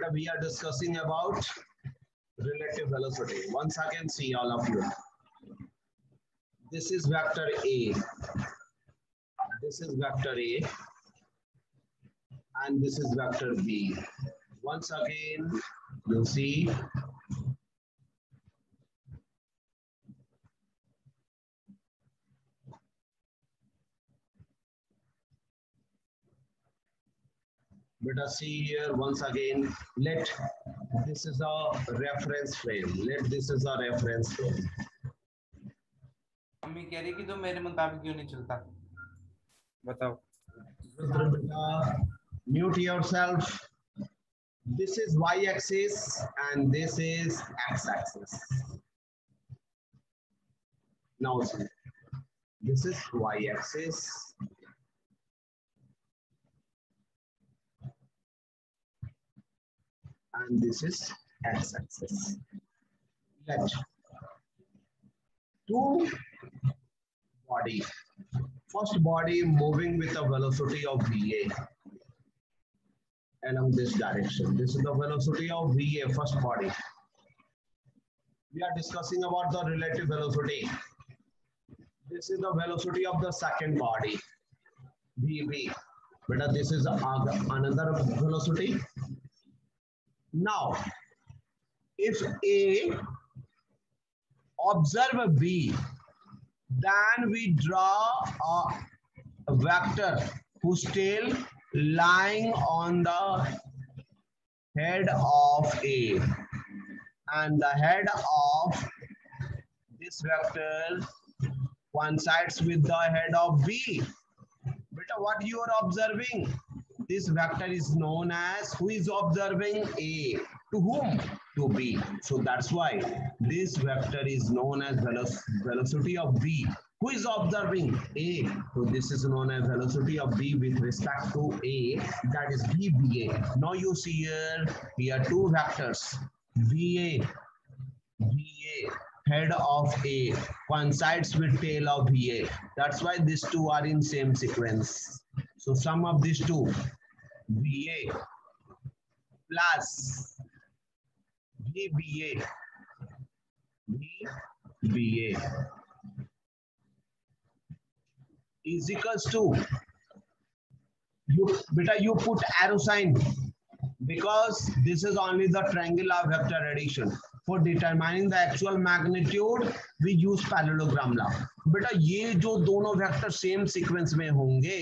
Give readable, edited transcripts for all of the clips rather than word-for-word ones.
Beta, we are discussing about relative velocity. Once again, see all of you. This is vector A. This is vector A. And this is vector B. Once again, you see beta, see here once again, let this is a reference frame. Let this is a reference frame. Mummy कह रही कि तो मेरे मुताबिक क्यों नहीं चलता बताओ Mute yourself. This is y-axis and this is x-axis. Now see, this is y-axis and this is x-axis. Let two body. First body moving with a velocity of VA along this direction. This is the velocity of VA, first body. We are discussing about the relative velocity. This is the velocity of the second body, VB. But this is another velocity. Now, if A observe B, then we draw a vector whose tail lying on the head of A, and the head of this vector coincides with the head of B. But what you are observing? This vector is known as, who is observing A? To whom? To B. So that's why this vector is known as velocity of B. Who is observing A? So this is known as velocity of B with respect to A, that is VBA. Now you see here two vectors, VA, head of A coincides with tail of VA. That's why these two are in same sequence. So sum of these two, VA plus VBA, is equals to, you put arrow sign because this is only the triangular vector addition. For determining the actual magnitude, we use parallelogram law. बेटा ये जो दोनों vector same sequence में होंगे,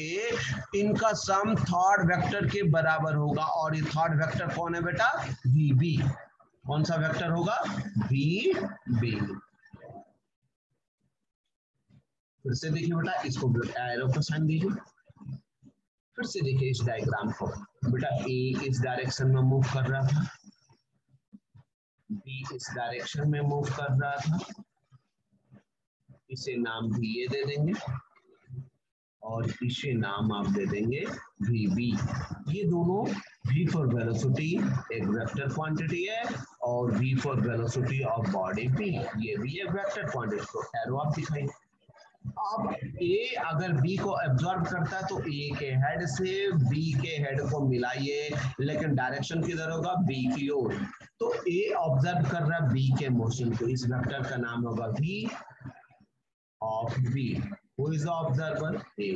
इनका सम third vector के बराबर होगा, और ये थर्ड वेक्टर कौन है बेटा? VB. कौन सा वेक्टर होगा? VB. फिर से देखिए बेटा, इसको एरो का साइन दीजिए. फिर से देखिए इस डायग्राम को. बेटा A इस डायरेक्शन में मूव कर रहा था, B इस डायरेक्शन में मूव कर रहा था. इसे नाम VA दे देंगे और इसे नाम आप दे देंगे VB. ये दोनों V फॉर वेलोसिटी एक वेक्टर क्वांटिटी है और V for velocity of body B, ये भी एक वेक्टर क्वांटिटी. तो एरो आप दिखाइए. अब A अगर B को एब्जॉर्ब करता है तो A के हेड से B के हेड को मिलाइए, लेकिन डायरेक्शन किधर होगा? B की ओर. तो A ऑब्जर्व कर रहा है B के मोशन को, इस वेक्टर का नाम होगा V of B. Who is the observer? A.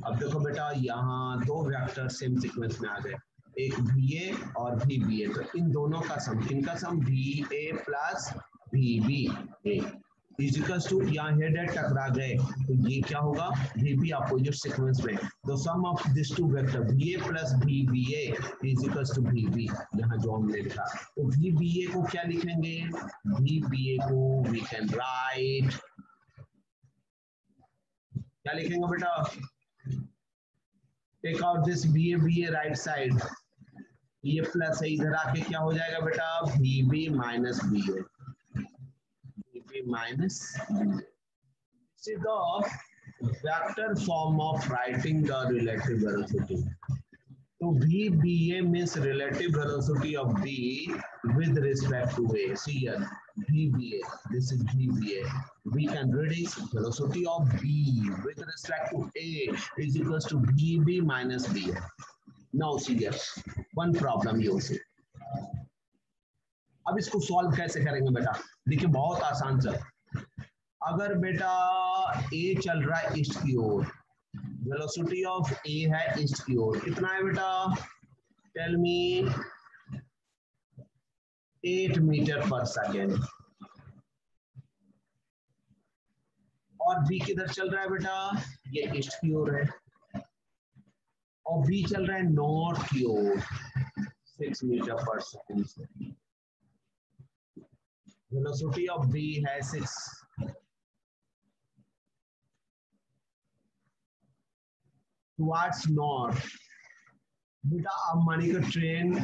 अब देखो बेटा, यहाँ दो वेक्टर सेम सीक्वेंस में आ गए, एक VA और VBA. तो इन दोनों का सम, किनका sum? VA plus VB equals to, यहाँ हेड हेड टकरा गए तो ये क्या होगा? VB अपोजिट सीक्वेंस में. तो sum of this two vector VA plus VBA is equals to VB, यहाँ जो हमने लिखा. तो VBA को क्या लिखेंगे? VBA को वी कैन राइट, क्या लिखेंगे बेटा? Take out this VA right side, ये प्लस है, इधर आके क्या हो जाएगा बेटा? VB minus BA, VB minus BA. This is the vector form of writing the relative velocity. So VBA means relative velocity of B with respect to A. See here, VBA, this is VBA. We can reduce velocity of B with respect to A is equals to VB minus BA. Now see here, one problem you see. अब इसको solve कैसे करेंगे बेटा, देखिए बहुत आसान सा। अगर बेटा ए चल रहा है ईस्ट की ओर, वेलोसिटी ऑफ ए है ईस्ट की ओर, कितना है बेटा, tell me 8 metre per second. और बी किधर चल रहा है बेटा, ये ईस्ट की ओर है, और बी चल रहा है नॉर्थ की ओर 6 मीटर पर सेकेंड से। वेलोसिटी ऑफ बी है 6, टुवर्ड्स नॉर्थ। बेटा अब मानिए कि ट्रेन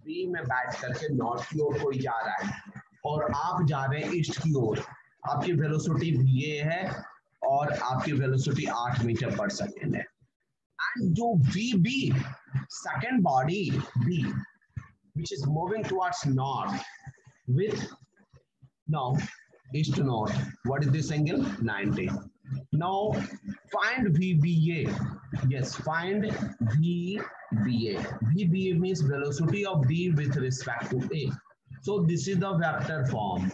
बी में बैठ करके नॉर्थ की ओर कोई जा रहा है और आप जा रहे हैं ईस्ट की ओर, आपकी वेलोसिटी ये है और आपकी वेलोसिटी 8 मीटर पर सेकेंड है। एंड जो VB second body B which is moving towards north with now east to north, what is this angle, 90. Now find VBA. Yes, find VBA. VBA means velocity of B with respect to A. So this is the vector form.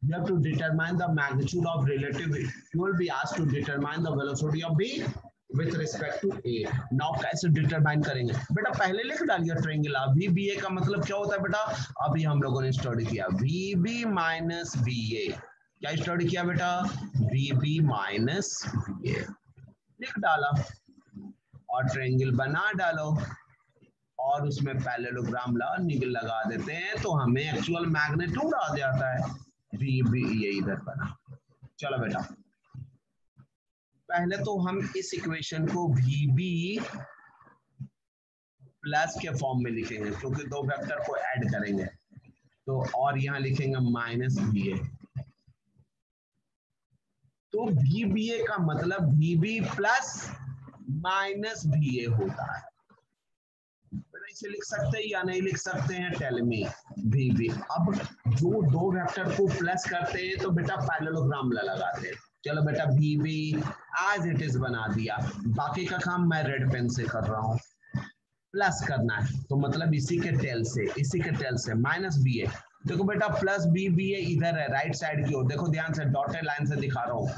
You have to determine the magnitude of relative. You will be asked to determine the velocity of B with respect to A. Now कैसे determine करेंगे बेटा, पहले लिख डालिए triangular. VBA का मतलब क्या होता है बेटा, अभी हम लोगों ने स्टडी किया VB माइनस VA। क्या स्टडी किया बेटा, VB माइनस VA लिख डाला और ट्रायंगल बना डालो और उसमें पैरेललोग्राम लगा देते हैं तो हमें एक्चुअल मैग्नीट्यूड आ जाता है। VB ये इधर बना। चलो बेटा पहले तो हम इस इक्वेशन को VB प्लस के फॉर्म में लिखेंगे क्योंकि दो वेक्टर को ऐड करेंगे तो, और यहां लिखेंगे माइनस VA। तो VBA का मतलब VB प्लस माइनस VA होता है। इसे लिख सकते हैं या नहीं लिख सकते हैं, टेल मी। VB अब जो दो वेक्टर को प्लस करते हैं तो बेटा पैरेललोग्राम लगाते हैं। चलो बेटा VB एज इट इज बना दिया, बाकी का काम मैं रेड पेन से कर रहा हूं। प्लस करना है तो मतलब इसी के टेल से माइनस BA। देखो बेटा प्लस BA इधर है राइट साइड की ओर, देखो ध्यान से डॉटेड लाइन से दिखा रहा हूं।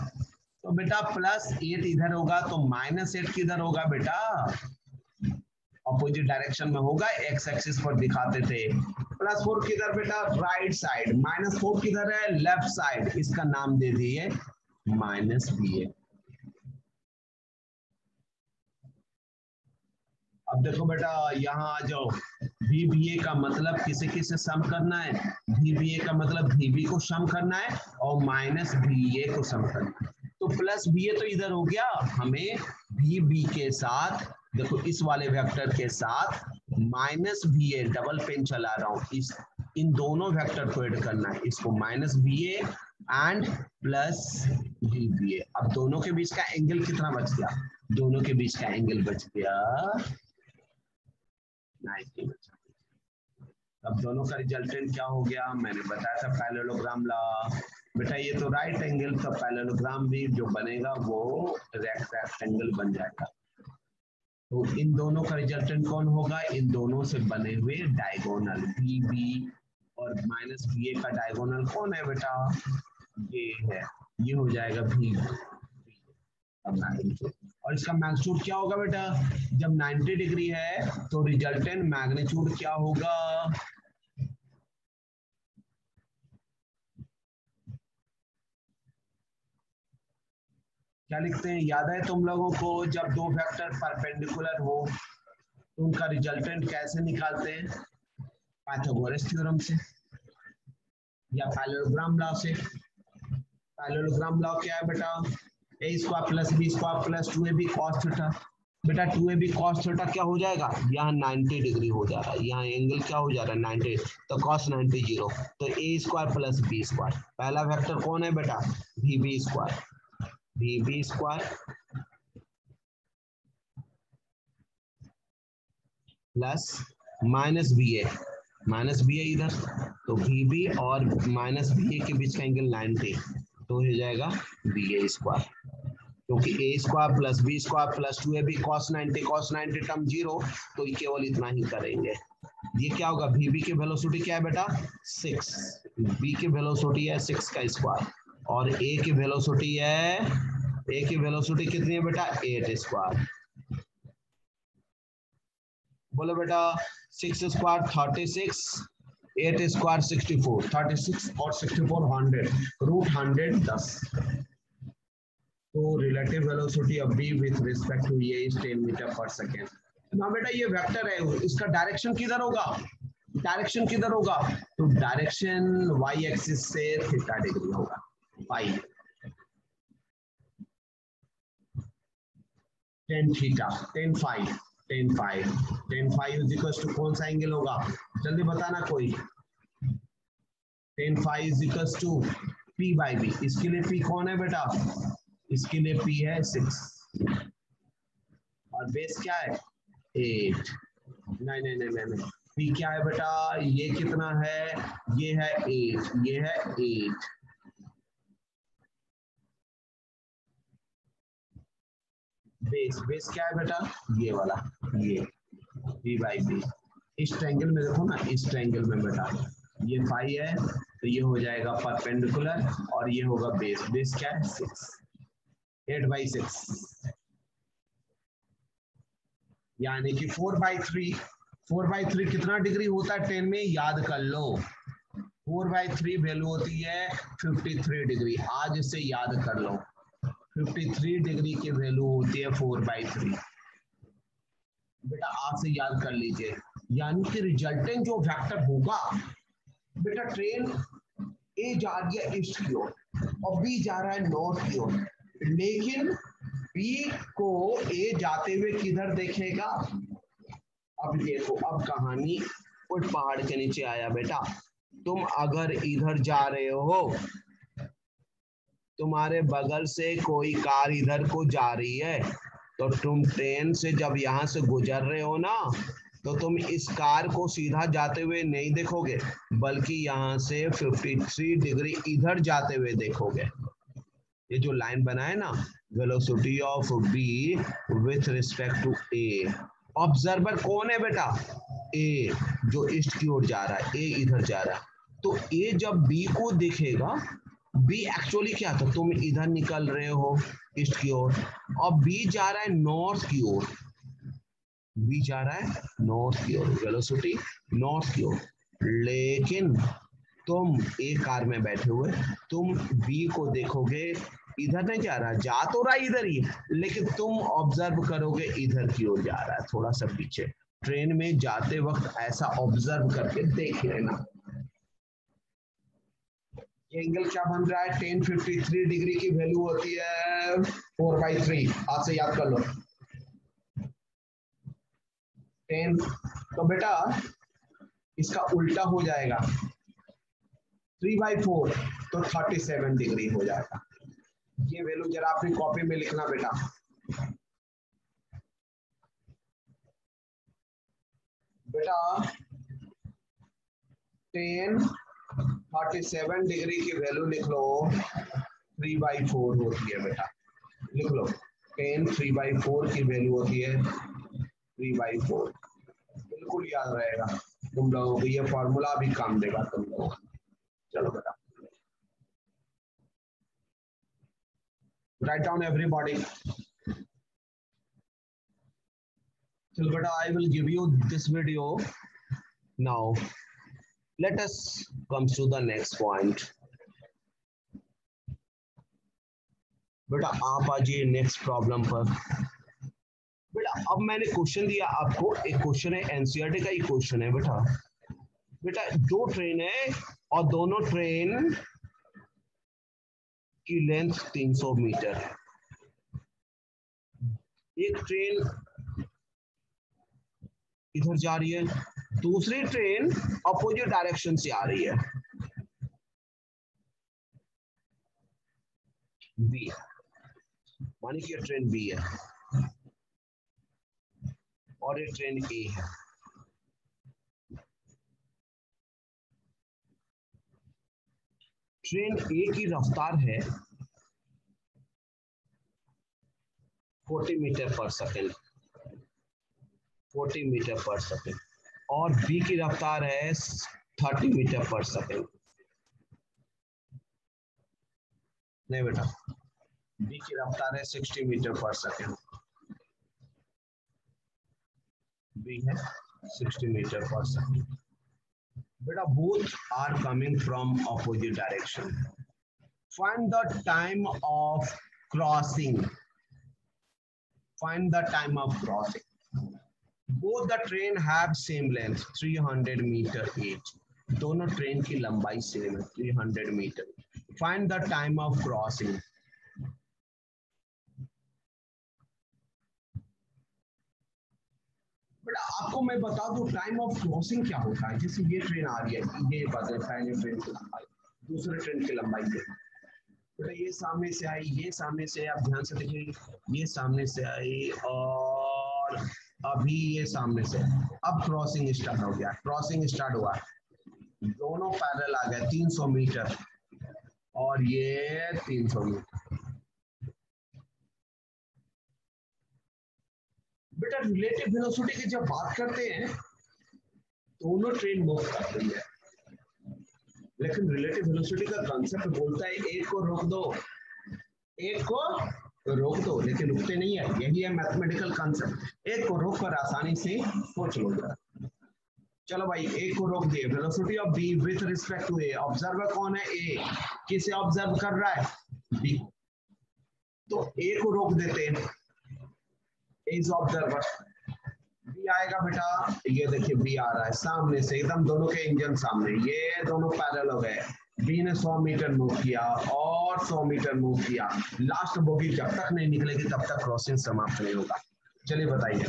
तो बेटा प्लस 8 इधर होगा तो माइनस 8 किधर होगा बेटा, अपोजिट डायरेक्शन में होगा, एक्स एक्सिस पर दिखाते थे। प्लस 4 किधर बेटा, राइट साइड। माइनस 4 किधर है, लेफ्ट साइड। इसका नाम दे दिए माइनस BA। अब देखो बेटा यहाँ आ जाओ, VBA का मतलब किसे किसे सम करना है, VBA का मतलब VB को सम करना है और माइनस BA को सम करना है। तो प्लस BA तो इधर हो गया, हमें VB के साथ देखो इस वाले वेक्टर के साथ माइनस BA, डबल पेन चला रहा हूं, इन दोनों वेक्टर को ऐड करना है। इसको minus BA and plus VBA। अब दोनों के बीच का एंगल कितना बच गया, दोनों के बीच का एंगल बच गया 90 बचा। अब दोनों का रिजल्टेंट क्या हो गया, मैंने बताया था पैरेललोग्राम लॉ। बेटा ये तो राइट एंगल का पैरेललोग्राम भी जो बनेगा वो रेक्टेंगल बन जाएगा। तो इन दोनों का रिजल्टेंट कौन होगा, इन दोनों से बने हुए डायगोनल VB और माइनस BA का डायगोनल कौन है बेटा, ये है, ये हो जाएगा VB। और इसका मैग्नीट्यूड क्या होगा बेटा, जब 90 डिग्री है तो रिजल्टेंट मैग्नीट्यूड क्या होगा, क्या लिखते हैं, याद है तुम लोगों को, जब दो वेक्टर परपेंडिकुलर हो तो उनका रिजल्टेंट कैसे निकालते हैं, पाइथागोरस थ्योरम से या पैरेललोग्राम लॉ से। पैरेललोग्राम लॉ क्या है बेटा, a square plus b square plus 2ab cos theta. बेटा 2ab cos थीटा क्या हो जाएगा, यहाँ 90 डिग्री हो जा रहा है, यहाँ एंगल क्या हो जा रहा है 90, तो cos 90 0। तो a square plus b square, पहला वेक्टर कौन है बेटा VB square, VB square plus minus BA इधर, तो VB और माइनस BA के बीच का एंगल 90, तो हो जाएगा BA स्क्वायर, क्योंकि a square plus b square plus 2ab cos 90 term 0, तो केवल इतना ही करेंगे। ये क्या होगा, वीबी की वेलोसिटी क्या है बेटा 6, बी की वेलोसिटी है 6 का स्क्वायर और ए की वेलोसिटी है, ए की वेलोसिटी कितनी है बेटा 8 स्क्वायर। बोलो बेटा 6 स्क्वायर 36, 8 स्क्वायर 64, 36 और 64 100, रूट 100 10। तो relative velocity of B with respect to A is 10 metre per second. ना बेटा ये वेक्टर है, इसका डायरेक्शन किधर होगा, डायरेक्शन किधर होगा, तो डायरेक्शन वाई एक्सिस से थीटा डिग्री होगा, pi 10 theta 10 phi 10 phi 10 phi is equal to कौन सा एंगल होगा, जल्दी बताना कोई। 10 phi is equal to P by B, इसके लिए पी कौन है बेटा, इसके लिए पी है 6 और बेस क्या है 8। नहीं नहीं नहीं नहीं, पी क्या है बेटा, ये कितना है, ये है 8, ये है 8। बेस बेस क्या है बेटा, ये वाला, ये बी बाई बी। इस ट्रायंगल में देखो ना, इस ट्रायंगल में बेटा ये फाई है तो ये हो जाएगा परपेंडिकुलर और ये होगा बेस, बेस क्या है 6, 8/6 यानी कि 4/3। 4/3 कितना डिग्री होता है 10 में, याद कर लो 4/3 वैल्यू होती है 53 डिग्री, आज इसे याद कर लो 53 डिग्री की वैल्यू होती है 4/3। बेटा आज से याद कर लीजिए, यानी कि रिजल्टेंट जो वेक्टर होगा बेटा, ट्रेन ए जा रही है ईस्ट की ओर और बी जा रहा है नॉर्थ की ओर, लेकिन बी को ए जाते हुए किधर देखेगा, अब देखो अब कहानी उस पहाड़ के नीचे आया बेटा। तुम अगर इधर जा रहे हो, तुम्हारे बगल से कोई कार इधर को जा रही है, तो तुम ट्रेन से जब यहाँ से गुजर रहे हो ना, तो तुम इस कार को सीधा जाते हुए नहीं देखोगे, बल्कि यहाँ से 53 डिग्री इधर जाते हुए देखोगे। ये जो लाइन बना है ना, velocity of B with respect to A, observer कौन है बेटा, ए जो ईस्ट की ओर जा रहा है, ए इधर जा रहा है, तो ए जब बी को देखेगा, बी एक्चुअली क्या था, तुम इधर निकल रहे हो ईस्ट की ओर और बी जा रहा है नॉर्थ की ओर, बी जा रहा है नॉर्थ की ओर, वेलोसिटी नॉर्थ की ओर, लेकिन तुम एक कार में बैठे हुए तुम बी को देखोगे इधर नहीं जा रहा, जा तो रहा इधर ही, लेकिन तुम ऑब्जर्व करोगे इधर की ओर जा रहा है, थोड़ा सा पीछे। ट्रेन में जाते वक्त ऐसा ऑब्जर्व करके देख लेना। ये एंगल क्या बन रहा है, 1053 डिग्री की वैल्यू होती है 4/3, आज से याद कर लो 10। तो बेटा इसका उल्टा हो जाएगा 3/4, तो 37 डिग्री हो जाएगा। ये वैल्यू जरा अपनी कॉपी में लिखना बेटा, बेटा 37 डिग्री की वैल्यू लिख लो 3/4 होती है बेटा, लिख लो 3/4 की वैल्यू होती है 3/4, बिल्कुल याद रहेगा तुम लोगों को, ये फॉर्मूला भी काम देगा तुम लोगों को। चलो बेटा write down everybody. चलो बेटा I will give you this video now. Let us come to the next point. बेटा आप आ जाइए नेक्स्ट प्रॉब्लम पर। बेटा अब मैंने क्वेश्चन दिया आपको, एक क्वेश्चन है एनसीईआरटी का, एक क्वेश्चन है बेटा। बेटा दो ट्रेन है और दोनों ट्रेन की लेंथ 300 मीटर है। एक ट्रेन इधर जा रही है, दूसरी ट्रेन अपोजिट डायरेक्शन से आ रही है, बी, मानी कि ट्रेन बी है और ये ट्रेन ए है। ट्रेन ए की रफ्तार है 40 metre per second, 40 metre per second, और बी की रफ्तार है 30 मीटर पर सेकेंड। नहीं बेटा, बी की रफ्तार है 60 मीटर पर सेकेंड। बी है 60 मीटर पर सेकेंड। बेटा both are coming from opposite direction. Find the time of crossing. Find the time of crossing. Both the train have same length 300 meter each. दोनों train की लंबाई same है 300 metre. Find the time of crossing. बेटा आपको मैं बता दूं time of crossing क्या होता है। जैसे ये ट्रेन आ रही है, ये बात है पहले ट्रेन की लंबाई, दूसरे ट्रेन की लंबाई है। बेटा ये सामने से आई, ये सामने से, आप ध्यान से देखिए, ये सामने से आई और अभी ये सामने से। अब क्रॉसिंग स्टार्ट हो गया, क्रॉसिंग स्टार्ट हुआ, दोनों पैरेलल आ गए 300 मीटर और ये 300 मीटर। बेटा रिलेटिव वेलोसिटी की जब बात करते हैं दोनों ट्रेन मूव कर रही है, लेकिन रिलेटिव वेलोसिटी का कांसेप्ट बोलता है एक को रोक दो, एक को रोक दो, लेकिन रुकते नहीं है। यही है मैथमेटिकल कांसेप्ट, एक को रोक कर आसानी से सोच लो जरा। चलो भाई, एक को रोक दिए, velocity of B with respect to A. Observer कौन है? ए। किसे ऑब्जर्व कर रहा है? बी। तो ए को रोक देते हैं, इज ऑब्जर्वर। बी आएगा बेटा, ये देखिए बी आ रहा है सामने से एकदम, दोनों के इंजन सामने, ये दोनों पैरेलल हो गए। बी ने 100 मीटर मूव किया और 100 मीटर मूव किया। लास्ट बोगी जब तक नहीं निकलेगी तब तक क्रॉसिंग समाप्त नहीं होगा। चलिए बताइए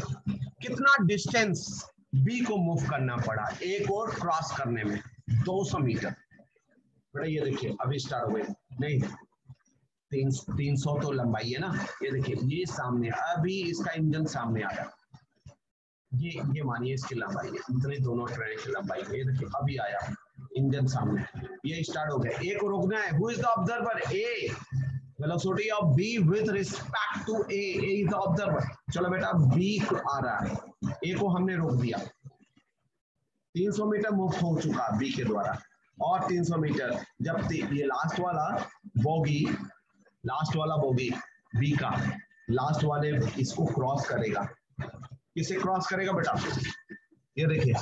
कितना डिस्टेंस बी को मूव करना पड़ा एक और क्रॉस करने में? 200 मीटर। बेटा ये देखिए अभी स्टार्ट हो गई, नहीं 300 तो लंबाई है ना। ये देखिए ये सामने, अभी इसका इंजन सामने आया, ये मानिए इसकी लंबाई है, इतनी दोनों ट्रेन की लंबाई है। ये देखिए अभी आया इंजन सामने, ये स्टार्ट हो गया। ए को रोकना है, who is the observer? A. Velocity of B with respect to A, A is the observer. चलो बेटा बी आ रहा है, ए को हमने रोक दिया, 300 मीटर मूव हो चुका बी के द्वारा और 300 मीटर। जब ये लास्ट वाला बोगी बी का लास्ट वाले इसको क्रॉस करेगा। किसे क्रॉस करेगा बेटा? ये देखिए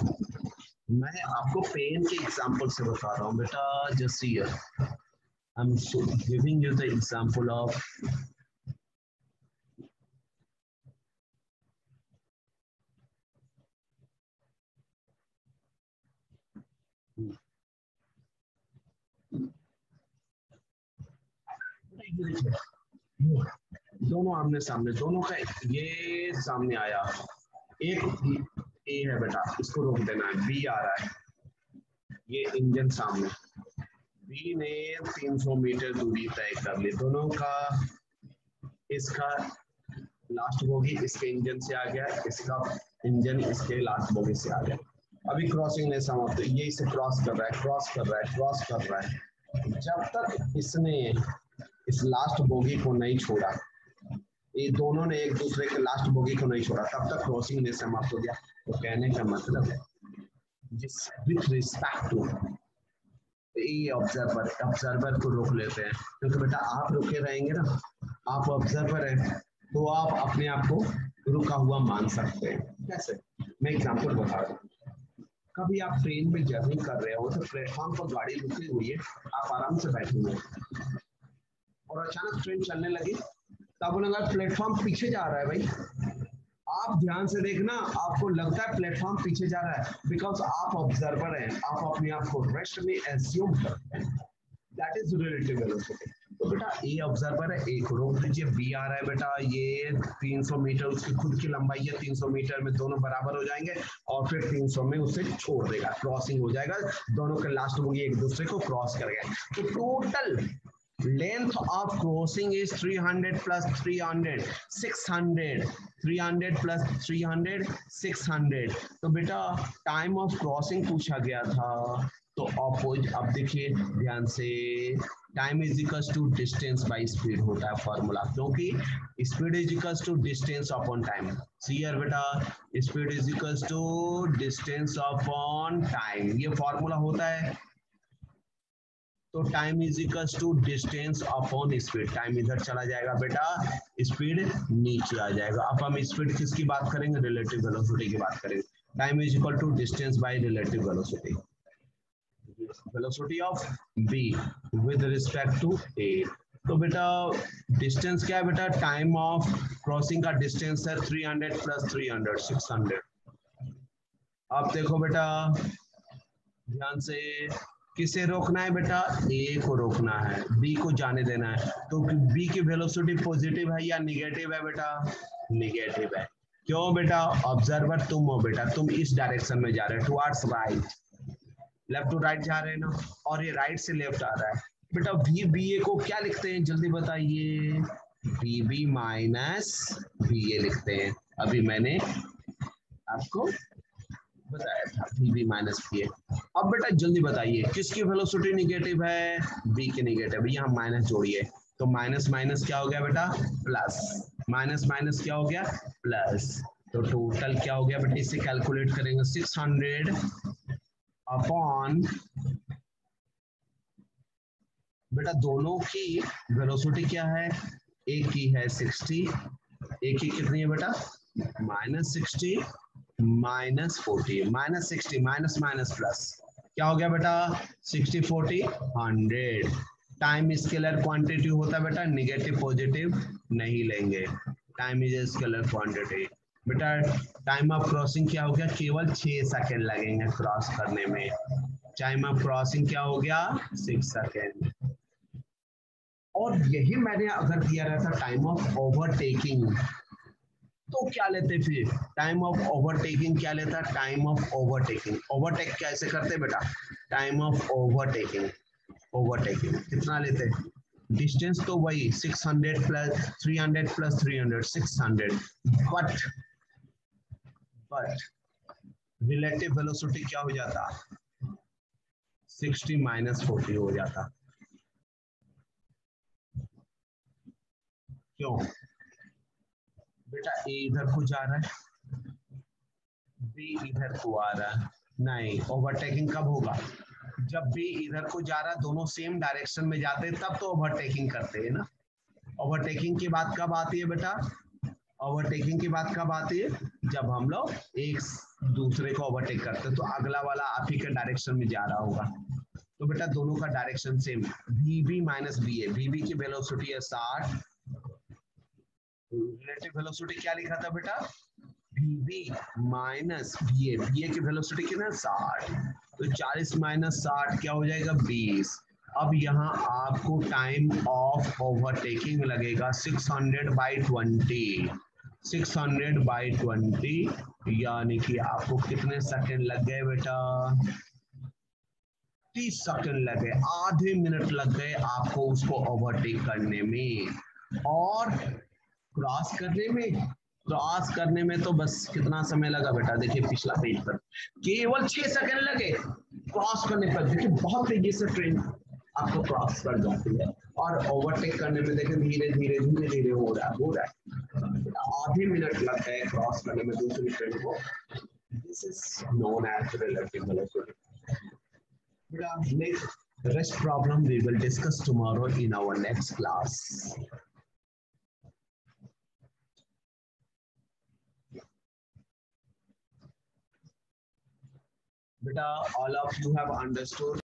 मैं आपको पेन के एग्जांपल से बता रहा हूं बेटा। Just here I am giving you the example of दोनों आमने सामने, दोनों का ये सामने आया, एक ए है बेटा, इसको रोक देना है। बी आ रहा है, ये इंजन सामने, बी ने 300 मीटर दूरी तय कर ली, दोनों का, इसका लास्ट बोगी इसके इंजन से आ गया, इसका इंजन इसके लास्ट बोगी से आ गया। अभी क्रॉसिंग नहीं समाप्त, ये इसे क्रॉस कर रहा है, क्रॉस कर रहा है, क्रॉस कर रहा है। जब तक इसने इस लास्ट बोगी को नहीं छोड़ा, ये दोनों ने एक दूसरे के लास्ट बोगी को नहीं छोड़ा, तब तक क्रॉसिंग नहीं समाप्त हो गया। तो कहने का मतलब है जिस विथ रिस्पेक्ट टू ये ऑब्जर्वर को रोक लेते हैं, क्योंकि बेटा आप रुके रहेंगे ना, आप ऑब्जर्वर हैं तो आप अपने आप को रुका हुआ मान सकते हैं। कैसे? मैं एग्जांपल बता रहा हूँ। कभी आप ट्रेन में जर्नी कर रहे हो तो प्लेटफॉर्म पर गाड़ी रुकी हुई है, आप आराम से बैठे हुए और अचानक ट्रेन चलने लगी, तब लगा प्लेटफॉर्म पीछे जा रहा है। भाई आप ध्यान से देखना, आपको लगता है प्लेटफॉर्म पीछे जा रहा है, बिकॉज आप ऑब्जर्वर हैं, आप अपने आप को रेस्ट में एज्यूम करते हैं, दैट इज रिलेटिव वेलोसिटी। तो बेटा ए ऑब्जर्वर है, ए को रोक दीजिए, बी आ रहा है बेटा, ये 300 मीटर उसकी खुद की लंबाई है, 300 मीटर में दोनों बराबर हो जाएंगे और फिर 300 में उसे छोड़ देगा, क्रॉसिंग हो जाएगा, दोनों के लास्ट बोगी एक दूसरे को क्रॉस करेगा। तो total length of crossing is 300 plus 300 600, 300 plus 300 600। तो बेटा टाइम ऑफ क्रॉसिंग पूछा गया था, तो अपोजिट, अब देखिए ध्यान से, time is equals to distance by speed होता है फॉर्मूला, क्योंकि speed is equals to distance upon time. See here बेटा, speed is equals to distance upon time, ये फॉर्मूला होता है। तो time is equals to distance upon speed, time इधर चला जाएगा बेटा, स्पीड नीचे आ जाएगा। अब हम स्पीड किसकी बात करेंगे, रिलेटिव वेलोसिटी की बात करेंगे। Time is equal to distance by relative velocity, velocity of v with respect to a। तो बेटा डिस्टेंस क्या है बेटा, टाइम ऑफ क्रॉसिंग का डिस्टेंस है 300 प्लस 300 600। अब देखो बेटा ध्यान से, किसे रोकना है बेटा, a को रोकना है, b को जाने देना है। तो b की वेलोसिटी पॉजिटिव है या निगेटिव है बेटा, निगेटिव है। क्यों बेटा, ऑब्जर्वर तुम हो बेटा, तुम इस डायरेक्शन में जा रहे हो, towards right, left to right जा रहे हैं ना, और ये राइट से लेफ्ट आ रहा है। बेटा वी बी ए को क्या लिखते हैं जल्दी बताइए, वी बी माइनस बी ए लिखते हैं। अभी मैंने आपको बताया था वी बी माइनस बी ए। अब बेटा जल्दी बताइए किसकी वेलोसिटी निगेटिव है, बी की निगेटिव, यहाँ माइनस जोड़िए, तो माइनस माइनस क्या हो गया बेटा, प्लस, माइनस माइनस क्या हो गया, प्लस। तो टोटल क्या हो गया बेटा, इसे कैलकुलेट करेंगे 600 अपॉन, बेटा दोनों की वेलोसिटी क्या है, एक की है 60, एक की कितनी है बेटा, -60 -40, -60 माइनस माइनस प्लस, क्या हो गया बेटा 60 40 100। टाइम स्केलर क्वांटिटी होता है बेटा, निगेटिव पॉजिटिव नहीं लेंगे, टाइम इज स्केलर क्वांटिटी। बेटा टाइम ऑफ क्रॉसिंग क्या हो गया, केवल 6 सेकेंड लगेंगे क्रॉस करने में। टाइम ऑफ क्रॉसिंग क्या हो गया, 6 सेकेंड। और यही मैंने अगर दिया रहता टाइम ऑफ ओवरटेकिंग, तो क्या लेते फिर, टाइम ऑफ ओवरटेकिंग क्या लेता, टाइम ऑफ ओवरटेकिंग, ओवरटेक कैसे करते बेटा, टाइम ऑफ ओवरटेकिंग, ओवरटेकिंग कितना लेते, डिस्टेंस तो वही 600 plus 300 plus 300 600, but relative velocity क्या हो जाता, 60 -40 हो जाता। क्यों बेटा, ए इधर को जा रहा है, बी इधर को आ रहा है, नहीं, ओवरटेकिंग कब होगा, जब बी इधर को जा रहा है, दोनों सेम डायरेक्शन में जाते हैं तब तो ओवरटेकिंग करते हैं ना। ओवरटेकिंग की बात कब आती है बेटा, ओवरटेकिंग की बात कब आती है, जब हम लोग एक दूसरे को ओवरटेक करते हैं, तो अगला वाला आप ही के डायरेक्शन में जा रहा होगा। तो बेटा दोनों का direction same, V B minus B A, V B की वेलोसिटी है 60, रिलेटिव वेलोसिटी क्या लिखा था बेटा, वीबी माइनस वीए, वीए की वेलोसिटी कितना 60, तो 40 माइनस 60 क्या हो जाएगा 20। अब यहाँ आपको टाइम ऑफ ओवरटेकिंग लगेगा 600/20, 600/20, यानी कि आपको कितने सेकंड लग गए बेटा, 30 सेकंड लग गए, आधे मिनट लग गए आपको उसको ओवरटेक करने में। और क्रॉस करने में, क्रॉस करने में तो बस कितना समय लगा बेटा, देखिए पिछला पेज पर केवल 6 सेकंड लगे क्रॉस करने पर। देखिए बहुत तेजी से ट्रेन आपको क्रॉस कर जाती है, और ओवरटेक करने में देखिए धीरे धीरे धीरे धीरे हो रहा है। आधे मिनट लग गए क्रॉस करने में दूसरी ट्रेन को। This is known as relative velocity. The rest problem we will discuss tomorrow in our next class. Beta, all of you have understood